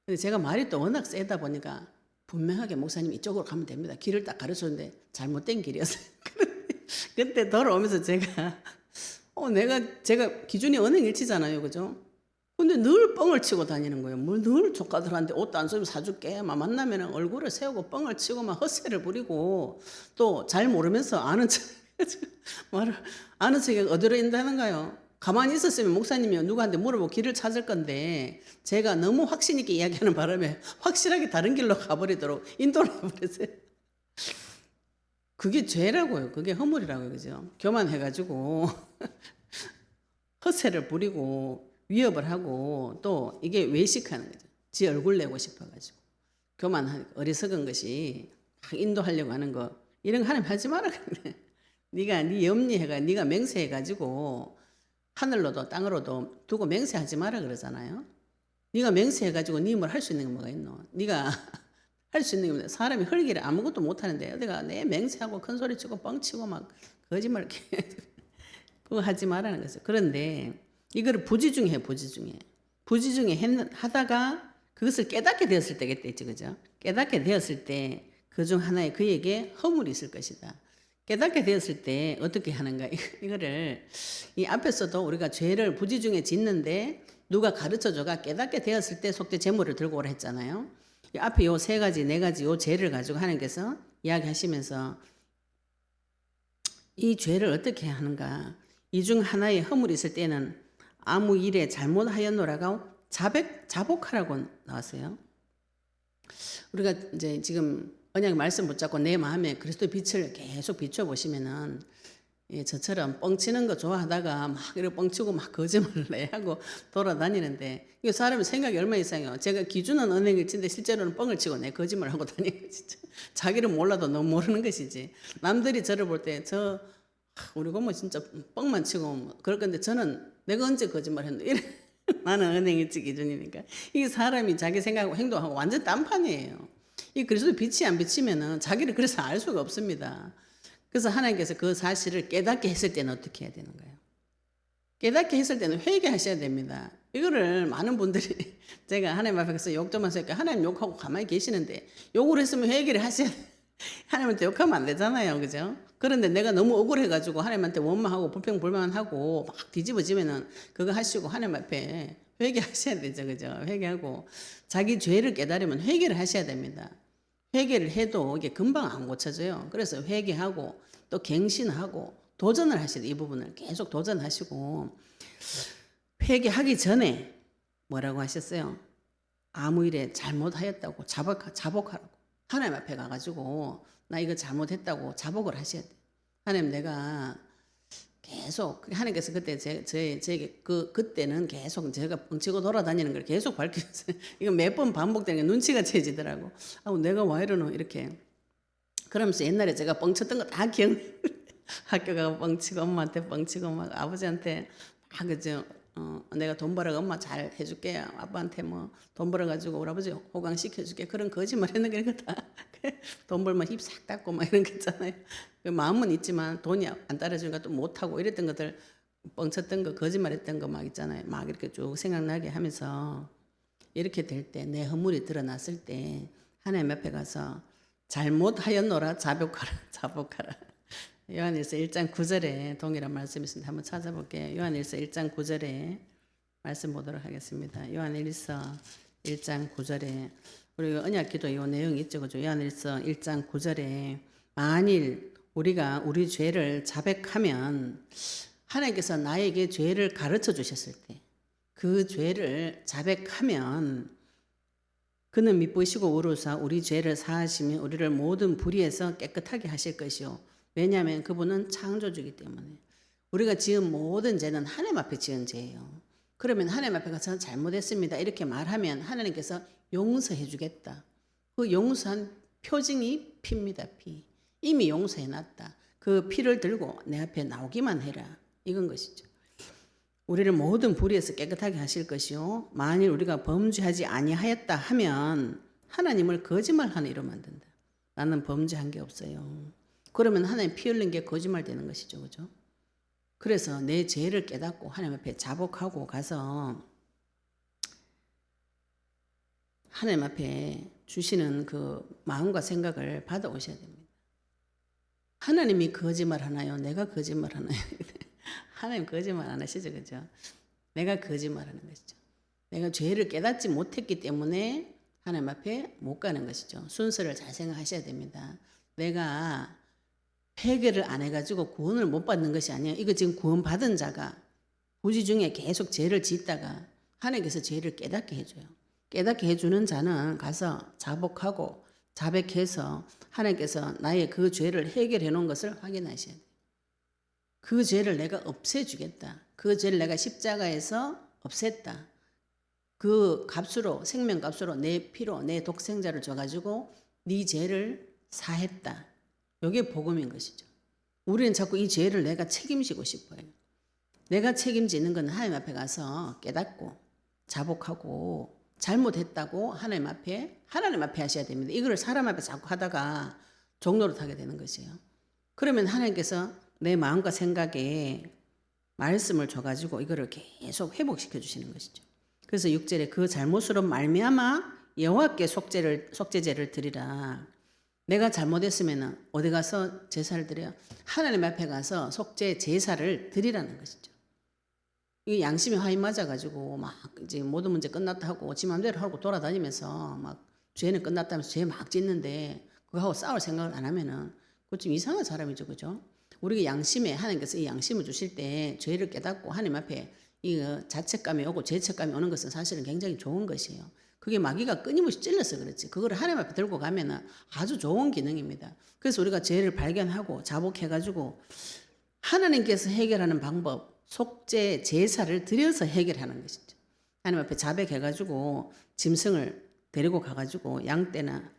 근데 제가 말이 또 워낙 세다 보니까 분명하게 목사님 이쪽으로 가면 됩니다. 길을 딱 가르쳤는데 잘못된 길이었어요. 그때 돌아오면서 제가 기준이 언행일치잖아요. 그죠? 근데 늘 뻥을 치고 다니는 거예요. 늘 조카들한테 옷도 안 사주면 사줄게. 막 만나면 얼굴을 세우고 뻥을 치고 막 헛새를 부리고 또 잘 모르면서 아는 척이 어디로 인다는가요? 가만히 있었으면 목사님이 누구한테 물어보고 길을 찾을 건데 제가 너무 확신 있게 이야기하는 바람에 확실하게 다른 길로 가버리도록 인도를 해버렸어요. 그게 죄라고요. 그게 허물이라고요. 그죠? 교만해가지고 헛새를 부리고 위협을 하고 또 이게 외식하는 거죠. 지 얼굴 내고 싶어가지고 교만한 어리석은 것이 막 인도하려고 하는 거 이런 거 하나님 하지 마라 그래. 네가 네 염리해가 네가 맹세해가지고 하늘로도 땅으로도 두고 맹세하지 마라 그러잖아요. 네가 맹세해가지고 네 뭘 할 수 있는 게 뭐가 있노? 네가 할 수 있는 게 사람이 헐기를 아무것도 못하는데 어디가 내 맹세하고 큰 소리 치고 뻥치고 막 거짓말 이렇게 그거 하지 말라는 거죠. 그런데 이거를 부지중에 하다가 그것을 깨닫게 되었을 때겠죠, 그죠? 깨닫게 되었을 때 그 중 하나에 그에게 허물이 있을 것이다. 깨닫게 되었을 때 어떻게 하는가? 이거를 이 앞에서도 우리가 죄를 부지중에 짓는데 누가 가르쳐줘가 깨닫게 되었을 때 속죄 제물을 들고 오라 했잖아요. 이 앞에 요 세 가지, 네 가지 요 죄를 가지고 하나님께서 이야기하시면서 이 죄를 어떻게 하는가? 이 중 하나의 허물이 있을 때는 아무 일에 잘못하였노라고 자복하라고 나왔어요. 우리가 이제 지금 언약 말씀 붙잡고 내 마음에 그리스도 빛을 계속 비춰 보시면은 예, 저처럼 뻥치는 거 좋아하다가 막 이렇게 뻥치고 막 거짓말을 내하고 돌아다니는데 이 사람의 생각이 얼마나 이상해요. 제가 기준은 은행일치인데 실제로는 뻥을 치고 내 거짓말을 하고 다니는 진짜 자기는 몰라도 너무 모르는 것이지. 남들이 저를 볼 때 우리 고모 진짜 뻥만 치고 그럴 건데 저는 내가 언제 거짓말했는데 이래. 나는 은행일치 기준이니까 이 사람이 자기 생각하고 행동하고 완전 딴판이에요. 이 그리스도 빛이 안 비치면은 자기를 그래서 알 수가 없습니다. 그래서 하나님께서 그 사실을 깨닫게 했을 때는 어떻게 해야 되는 거예요? 깨닫게 했을 때는 회개하셔야 됩니다. 이거를 많은 분들이 제가 하나님 앞에서 욕 좀 하니까 하나님 욕하고 가만히 계시는데 욕을 했으면 회개를 하셔야 돼요. 하나님한테 욕하면 안 되잖아요. 그죠? 그런데 내가 너무 억울해가지고 하나님한테 원망하고 불평불만하고 막 뒤집어지면은 그거 하시고 하나님 앞에 회개하셔야 되죠. 그죠? 회개하고 자기 죄를 깨달으면 회개를 하셔야 됩니다. 회개를 해도 이게 금방 안 고쳐져요. 그래서 회개하고 또 갱신하고 도전을 하셔야 돼요. 이 부분을 계속 도전하시고 회개하기 전에 뭐라고 하셨어요? 아무 일에 잘못하였다고 자복하라고 하나님 앞에 가가지고 나 이거 잘못했다고 자복을 하셔야 돼요. 하나님 내가 계속 하나님께서 그때 제게 그때는 계속 제가 뻥치고 돌아다니는 걸 계속 밝혀주세요. 이거 몇 번 반복되는 게 눈치가 채지더라고. 내가 왜 이러노 이렇게. 그러면서 옛날에 제가 뻥쳤던 거 다 기억. 학교 가고 뻥치고 엄마한테 뻥치고 막 아버지한테 막 그죠. 내가 돈 벌어 엄마 잘 해줄게. 아빠한테 뭐 돈 벌어가지고 우리 아버지 호강 시켜줄게. 그런 거짓말 했는 게 다 돈 벌면 힙 싹 닦고 막 이런 거 있잖아요. 마음은 있지만 돈이 안 따라주니까 또 못하고 이랬던 것들 뻥쳤던 거 거짓말했던 거 막 있잖아요. 막 이렇게 쭉 생각나게 하면서 이렇게 될 때 내 허물이 드러났을 때 하나님 앞에 가서 잘못하였노라 자복하라. 요한일서 1장 9절에 동일한 말씀이 있습니다. 한번 찾아볼게요. 요한일서 1장 9절에 말씀 보도록 하겠습니다. 요한일서 1장 9절에 우리 언약기도 이 내용이 있죠. 그죠? 요한일서 1장 9절에 만일 우리가 우리 죄를 자백하면 하나님께서 나에게 죄를 가르쳐 주셨을 때 그 죄를 자백하면 그는 미쁘시고 의로우사 우리 죄를 사하시며 우리를 모든 불의에서 깨끗하게 하실 것이요. 왜냐하면 그분은 창조주이기 때문에 우리가 지은 모든 죄는 하나님 앞에 지은 죄예요. 그러면 하나님 앞에 가서 잘못했습니다 이렇게 말하면 하나님께서 용서해 주겠다. 그 용서한 표징이 피입니다. 피. 이미 용서해 놨다. 그 피를 들고 내 앞에 나오기만 해라. 이건 것이죠. 우리를 모든 불의에서 깨끗하게 하실 것이요. 만일 우리가 범죄하지 아니하였다 하면 하나님을 거짓말하는 이로 만든다. 나는 범죄한 게 없어요. 그러면 하나님 피 흘린 게 거짓말 되는 것이죠. 그죠? 그래서 내 죄를 깨닫고 하나님 앞에 자복하고 가서 하나님 앞에 주시는 그 마음과 생각을 받아오셔야 됩니다. 하나님이 거짓말 하나요? 내가 거짓말 하나요? 하나님 거짓말 안 하시죠. 그죠? 내가 거짓말 하는 것이죠. 내가 죄를 깨닫지 못했기 때문에 하나님 앞에 못 가는 것이죠. 순서를 잘 생각하셔야 됩니다. 내가 회개를 안 해가지고 구원을 못 받는 것이 아니에요. 이거 지금 구원 받은 자가 부지 중에 계속 죄를 짓다가 하나님께서 죄를 깨닫게 해줘요. 깨닫게 해주는 자는 가서 자복하고 자백해서 하나님께서 나의 그 죄를 해결해 놓은 것을 확인하셔야 돼요. 그 죄를 내가 없애주겠다. 그 죄를 내가 십자가에서 없앴다. 그 값으로 생명값으로 내 피로 내 독생자를 줘가지고 네 죄를 사했다. 이게 복음인 것이죠. 우리는 자꾸 이 죄를 내가 책임지고 싶어요. 내가 책임지는 건 하나님 앞에 가서 깨닫고 자복하고 잘못했다고 하나님 앞에 하셔야 됩니다. 이거를 사람 앞에 자꾸 하다가 종노릇하게 되는 것이에요. 그러면 하나님께서 내 마음과 생각에 말씀을 줘가지고 이거를 계속 회복시켜 주시는 것이죠. 그래서 6절에 그 잘못으로 말미암아 여호와께 속죄제를 드리라. 내가 잘못했으면 어디 가서 제사를 드려요? 하나님 앞에 가서 속죄 제사를 드리라는 것이죠. 이 양심이 화인 맞아가지고 막 이제 모든 문제 끝났다 하고 지 맘대로 하고 돌아다니면서 막 죄는 끝났다면서 죄 막 짓는데 그거하고 싸울 생각을 안 하면은 그거 좀 이상한 사람이죠, 그죠? 우리가 양심에 하나님께서 이 양심을 주실 때 죄를 깨닫고 하나님 앞에 이 자책감이 오고 죄책감이 오는 것은 사실은 굉장히 좋은 것이에요. 그게 마귀가 끊임없이 찔러서 그렇지. 그거를 하나님 앞에 들고 가면은 아주 좋은 기능입니다. 그래서 우리가 죄를 발견하고 자복해가지고 하나님께서 해결하는 방법, 속죄 제사를 드려서 해결하는 것이죠. 하나님 앞에 자백해가지고 짐승을 데리고 가가지고 양떼나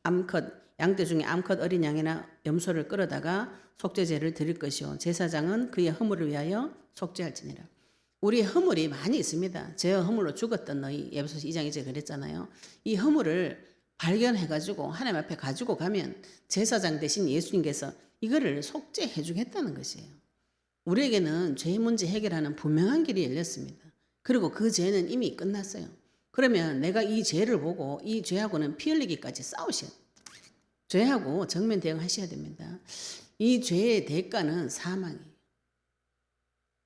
암컷, 양떼 중에 암컷 어린 양이나 염소를 끌어다가 속죄제를 드릴 것이요 제사장은 그의 허물을 위하여 속죄할지니라. 우리의 허물이 많이 있습니다. 죄와 허물로 죽었던 너희, 에베소서 2장 2절 그랬잖아요. 이 허물을 발견해가지고 하나님 앞에 가지고 가면 제사장 대신 예수님께서 이거를 속죄해 주겠다는 것이에요. 우리에게는 죄 문제 해결하는 분명한 길이 열렸습니다. 그리고 그 죄는 이미 끝났어요. 그러면 내가 이 죄를 보고 이 죄하고는 피 흘리기까지 싸우셔야 돼요. 죄하고 정면 대응하셔야 됩니다. 이 죄의 대가는 사망이에요.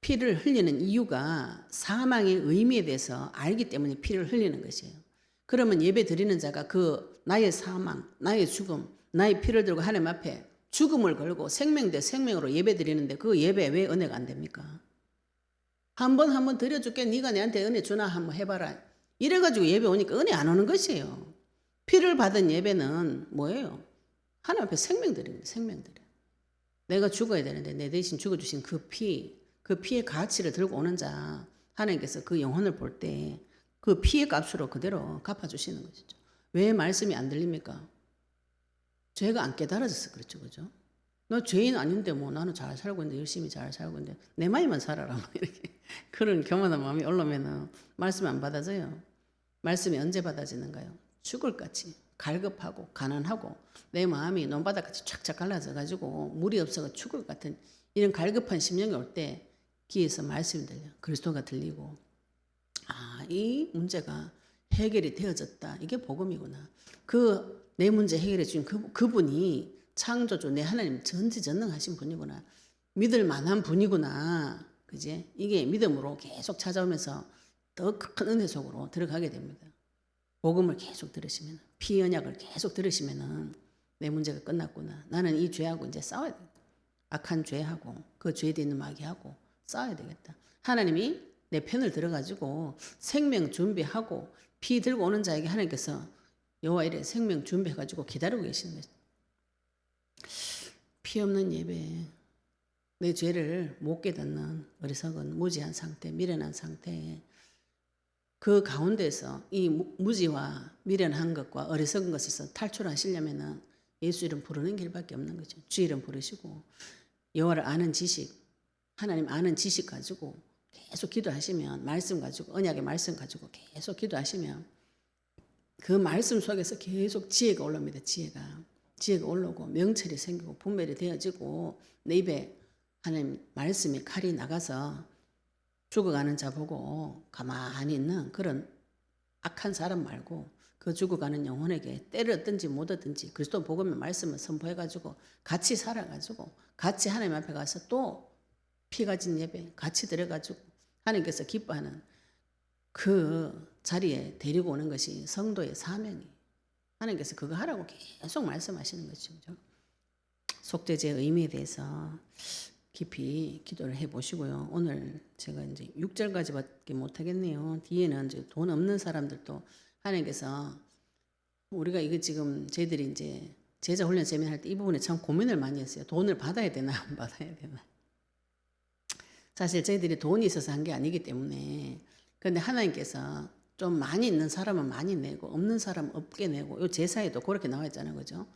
피를 흘리는 이유가 사망의 의미에 대해서 알기 때문에 피를 흘리는 것이에요. 그러면 예배 드리는 자가 그 나의 사망, 나의 죽음, 나의 피를 들고 하나님 앞에 죽음을 걸고 생명 대 생명으로 예배 드리는데 그 예배 왜 은혜가 안 됩니까? 한 번 드려줄게. 네가 내한테 은혜 주나 한번 해봐라. 이래가지고 예배 오니까 은혜 안 오는 것이에요. 피를 받은 예배는 뭐예요? 하나님 앞에 생명 드립니다. 생명 드려. 내가 죽어야 되는데 내 대신 죽어주신 그 피의 가치를 들고 오는 자 하나님께서 그 영혼을 볼 때 그 피의 값으로 그대로 갚아주시는 것이죠. 왜 말씀이 안 들립니까? 죄가 안 깨달아져서 그렇죠. 그죠? 너 죄인 아닌데 뭐 나는 잘 살고 있는데 열심히 잘 살고 있는데 내 마음만 살아라. 이렇게 그런 교만한 마음이 올라오면 말씀 안 받아져요. 말씀이 언제 받아지는가요? 죽을 같이 갈급하고 가난하고 내 마음이 논바닥같이 쫙쫙 갈라져가지고 물이 없어서 죽을 것 같은 이런 갈급한 심령이 올 때 귀에서 말씀이 들려. 그리스도가 들리고 이 문제가 해결이 되어졌다. 이게 복음이구나. 그 내 문제 해결해 주신 그분이 창조주 내 하나님 전지전능하신 분이구나. 믿을 만한 분이구나. 그지? 이게 믿음으로 계속 찾아오면서 더 큰 은혜 속으로 들어가게 됩니다. 복음을 계속 들으시면 피 언약을 계속 들으시면은 내 문제가 끝났구나. 나는 이 죄하고 이제 싸워야 돼. 악한 죄하고 그 죄에 있는 마귀하고 싸워야 되겠다. 하나님이 내 편을 들어가지고 생명 준비하고 피 들고 오는 자에게 하나님께서 여호와 이래 생명 준비해가지고 기다리고 계시는 거죠. 피 없는 예배, 내 죄를 못 깨닫는 어리석은 무지한 상태, 미련한 상태에 그 가운데서 이 무지와 미련한 것과 어리석은 것에서 탈출하시려면 예수 이름 부르는 길밖에 없는 거죠. 주 이름 부르시고 여호와를 아는 지식, 하나님 아는 지식 가지고 계속 기도하시면 말씀 가지고 언약의 말씀 가지고 계속 기도하시면 그 말씀 속에서 계속 지혜가 올라옵니다. 지혜가 올라오고 명철이 생기고 분별이 되어지고 내 입에 하나님 말씀이 칼이 나가서 죽어가는 자 보고 가만히 있는 그런 악한 사람 말고 그 죽어가는 영혼에게 때를 얻든지 못 얻든지 그리스도 복음의 말씀을 선포해가지고 같이 살아가지고 같이 하나님 앞에 가서 또 피 가진 예배 같이 들어가지고 하나님께서 기뻐하는 그 자리에 데리고 오는 것이 성도의 사명이에요. 하나님께서 그거 하라고 계속 말씀하시는 거죠. 속죄제의 의미에 대해서 깊이 기도를 해보시고요. 오늘 제가 이제 6절까지밖에 못하겠네요. 뒤에는 이제 돈 없는 사람들도 하나님께서 우리가 이거 지금 저희들이 이제 제자 훈련 세미나 할 때 이 부분에 참 고민을 많이 했어요. 돈을 받아야 되나 안 받아야 되나. 사실 저희들이 돈이 있어서 한 게 아니기 때문에 그런데 하나님께서 좀 많이 있는 사람은 많이 내고 없는 사람은 없게 내고 이 제사에도 그렇게 나와 있잖아요. 그죠?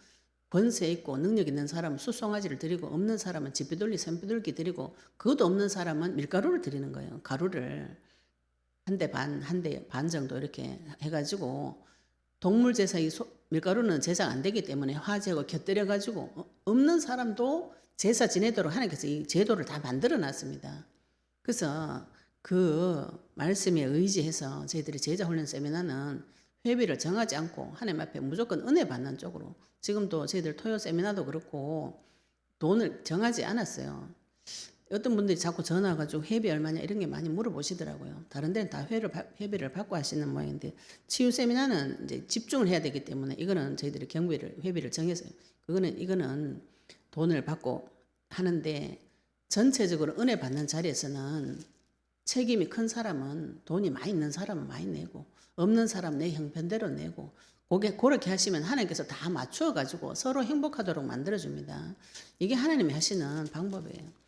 권세 있고 능력 있는 사람은 수송아지를 드리고 없는 사람은 집비둘리 샘비둘기 드리고 그것도 없는 사람은 밀가루를 드리는 거예요. 가루를 한 대 반 정도 이렇게 해가지고 동물 제사 밀가루는 제사가 안 되기 때문에 화제하고 곁들여 가지고 없는 사람도 제사 지내도록 하나님께서 이 제도를 다 만들어 놨습니다. 그래서 그 말씀에 의지해서 저희들이 제자 훈련 세미나는 회비를 정하지 않고 하나님 앞에 무조건 은혜 받는 쪽으로 지금도 저희들 토요 세미나도 그렇고 돈을 정하지 않았어요. 어떤 분들이 자꾸 전화 와가지고 회비 얼마냐 이런 게 많이 물어보시더라고요. 다른 데는 다 회비를 받고 하시는 모양인데 치유 세미나는 이제 집중을 해야 되기 때문에 이거는 저희들이 회비를 정해서 이거는 돈을 받고 하는데 전체적으로 은혜 받는 자리에서는 책임이 큰 사람은 돈이 많이 있는 사람은 많이 내고 없는 사람 내 형편대로 내고 그렇게 하시면 하나님께서 다 맞추어 가지고 서로 행복하도록 만들어 줍니다. 이게 하나님이 하시는 방법이에요.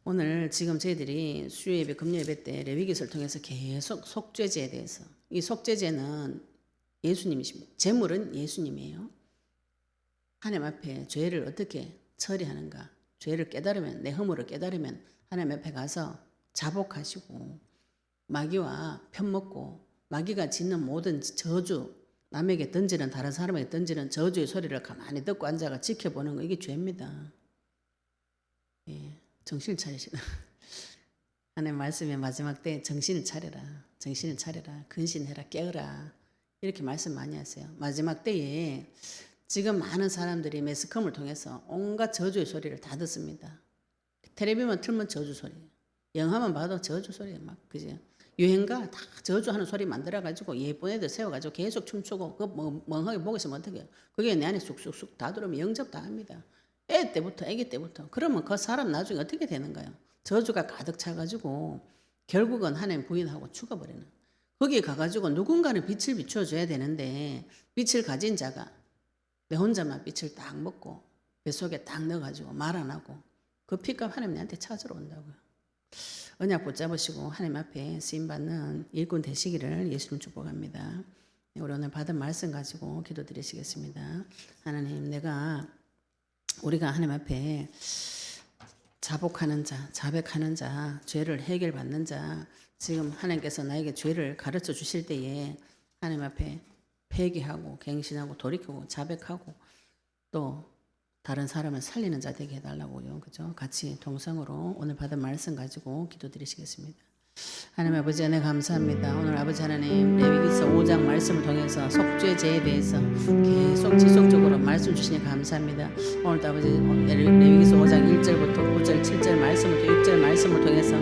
오늘 지금 저희들이 수요예배 금요예배 때 레위기서를 통해서 계속 속죄제에 대해서 이 속죄제는 예수님이십니다. 제물은 예수님이에요. 하나님 앞에 죄를 어떻게 처리하는가, 죄를 깨달으면 내 허물을 깨달으면 하나님 앞에 가서 자복하시고 마귀와 편먹고 마귀가 짓는 모든 저주 남에게 던지는 다른 사람에게 던지는 저주의 소리를 가만히 듣고 앉아가 지켜보는 거 이게 죄입니다. 예, 정신을 차리시라. 하나님 말씀의 마지막 때 정신을 차려라. 정신을 차려라. 근신해라. 깨어라. 이렇게 말씀 많이 하세요. 마지막 때에 지금 많은 사람들이 매스컴을 통해서 온갖 저주의 소리를 다 듣습니다. 텔레비만 틀면 저주 소리, 영화만 봐도 저주 소리 막 그죠? 유행가 다 저주하는 소리 만들어가지고 예쁜 애들 세워가지고 계속 춤추고 그 멍하게 보고 있으면 어떡해요? 그게 내 안에 쑥쑥쑥 다 들어오면 영접 다 합니다. 애기 때부터. 그러면 그 사람 나중에 어떻게 되는가요? 저주가 가득 차가지고 결국은 하나님 부인하고 죽어버리는. 거기에 가가지고 누군가는 빛을 비춰줘야 되는데 빛을 가진 자가 내 혼자만 빛을 딱 먹고 뱃속에 딱 넣어가지고 말 안 하고 그 핏값 하나님 내한테 찾으러 온다고요. 언약 붙잡으시고 하나님 앞에 쓰임받는 일꾼 되시기를 예수님 축복합니다. 우리 오늘 받은 말씀 가지고 기도드리시겠습니다. 하나님, 우리가 하나님 앞에 자복하는 자, 자백하는 자, 죄를 해결받는 자, 지금 하나님께서 나에게 죄를 가르쳐 주실 때에 하나님 앞에 회개하고 갱신하고 돌이키고 자백하고 또 다른 사람을 살리는 자 되게 해달라고요. 그죠? 같이 동성으로 오늘 받은 말씀 가지고 기도드리시겠습니다. 하나님 아버지 은혜 감사합니다. 오늘 아버지 하나님 레위기서 5장 말씀을 통해서 속죄제에 대해서 계속 지속적으로 말씀 주시니 감사합니다. 오늘도 아버지 레위기서 5장 1절부터 9절 7절 말씀을 6절 말씀을 통해서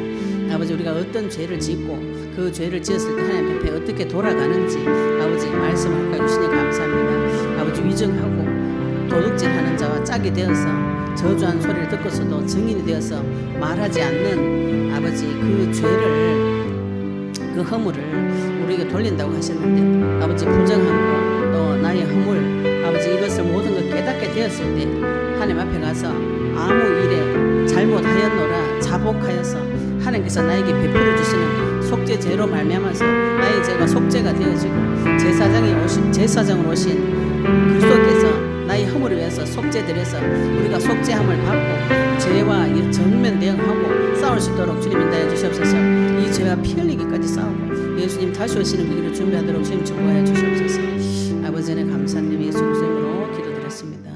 아버지 우리가 어떤 죄를 짓고 그 죄를 지었을 때 하나님 앞에 어떻게 돌아가는지 아버지 말씀을 해주시니 감사합니다. 아버지 위증하고 도둑질하는 자와 짝이 되어서 저주한 소리를 듣고서도 증인이 되어서 말하지 않는 아버지 그 죄를 그 허물을 우리에게 돌린다고 하셨는데 아버지 부정한 거 또 나의 허물 아버지 이것을 모든 걸 깨닫게 되었을 때 하나님 앞에 가서 아무 일에 잘못하였노라 자복하여서 하나님께서 나에게 베풀어 주시는 속죄제로 말미암아서 나의 죄가 속죄가 되어지고 제사장으로 오신 그리스도께서 나의 허물을 위해서 속죄드려서 우리가 속죄함을 받고 죄와 정면 대응하고 싸울 수 있도록 주님 인도해 주시옵소서. 이 죄와 피 흘리기까지 싸우고 예수님 다시 오시는 그 길을 준비하도록 주님 축복하여 주시옵소서. 아버지의 감사님 예수 그리스도로 기도드렸습니다.